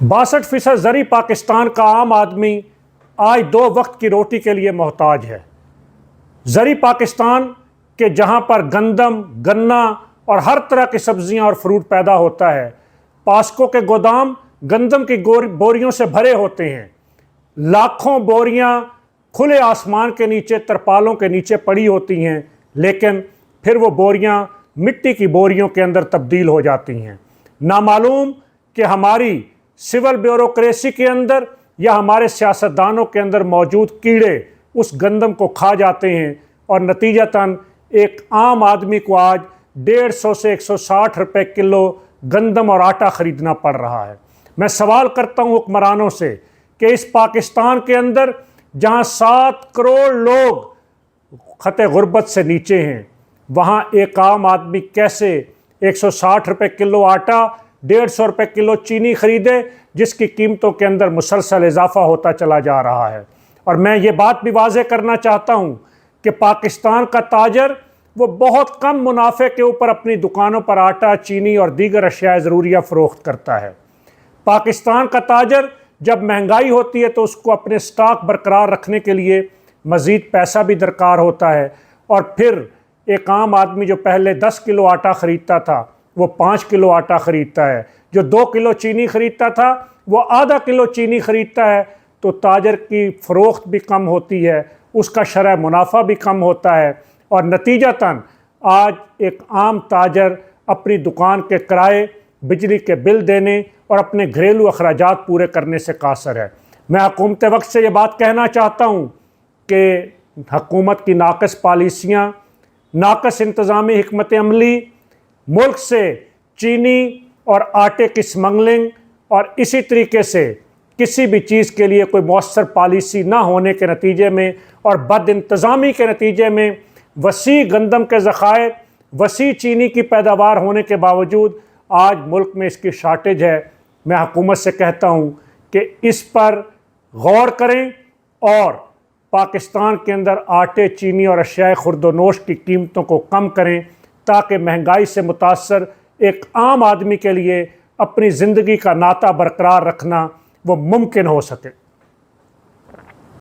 62% زرعی پاکستان کا عام آدمی آج 2 وقت کی روٹی کے لیے محتاج ہے۔ زرعی پاکستان کے جہاں پر گندم، گنا اور ہر طرح کی سبزیاں اور فروٹ پیدا ہوتا ہے، پاسکو کے گودام گندم کی بوریوں سے بھرے ہوتے ہیں۔ لاکھوں بوریاں کھلے آسمان کے نیچے ترپالوں کے نیچے پڑی ہوتی ہیں، لیکن پھر وہ بوریاں مٹی کی بوریوں کے اندر تبدیل ہو جاتی ہیں۔ نامعلوم کہ ہماری سول بیوروکریسی کے اندر یا ہمارے سیاستدانوں کے اندر موجود کیڑے اس گندم کو کھا جاتے ہیں، اور نتیجتاً ایک عام آدمی کو آج 150 سے 160 روپے کلو گندم اور آٹا خریدنا پڑ رہا ہے۔ میں سوال کرتا ہوں حکمرانوں سے کہ اس پاکستان کے اندر جہاں 7 کروڑ لوگ خط غربت سے نیچے ہیں، وہاں ایک عام آدمی کیسے 160 روپے کلو آٹا، 150 روپے کلو چینی خریدے، جس کی قیمتوں کے اندر مسلسل اضافہ ہوتا چلا جا رہا ہے۔ اور میں یہ بات بھی واضح کرنا چاہتا ہوں کہ پاکستان کا تاجر وہ بہت کم منافع کے اوپر اپنی دکانوں پر آٹا، چینی اور دیگر اشیاء ضروریہ فروخت کرتا ہے۔ پاکستان کا تاجر جب مہنگائی ہوتی ہے تو اس کو اپنے سٹاک برقرار رکھنے کے لیے مزید پیسہ بھی درکار ہوتا ہے، اور پھر ایک عام آدمی جو پہلے 10 کلو آٹا خریدتا تھا وہ 5 کلو آٹا خریدتا ہے، جو 2 کلو چینی خریدتا تھا وہ آدھا کلو چینی خریدتا ہے، تو تاجر کی فروخت بھی کم ہوتی ہے، اس کا شرح منافع بھی کم ہوتا ہے، اور نتیجتاً آج ایک عام تاجر اپنی دکان کے کرائے، بجلی کے بل دینے اور اپنے گھریلو اخراجات پورے کرنے سے قاصر ہے۔ میں حکومت وقت سے یہ بات کہنا چاہتا ہوں کہ حکومت کی ناقص پالیسیاں، ناقص انتظامی حکمت عملی، ملک سے چینی اور آٹے کی سمگلنگ، اور اسی طریقے سے کسی بھی چیز کے لیے کوئی مؤثر پالیسی نہ ہونے کے نتیجے میں اور بد انتظامی کے نتیجے میں وسیع گندم کے ذخائر، وسیع چینی کی پیداوار ہونے کے باوجود آج ملک میں اس کی شارٹیج ہے۔ میں حکومت سے کہتا ہوں کہ اس پر غور کریں اور پاکستان کے اندر آٹے، چینی اور اشیاء خورد و نوش کی قیمتوں کو کم کریں، تاکہ مہنگائی سے متاثر ایک عام آدمی کے لیے اپنی زندگی کا ناطہ برقرار رکھنا وہ ممکن ہو سکے۔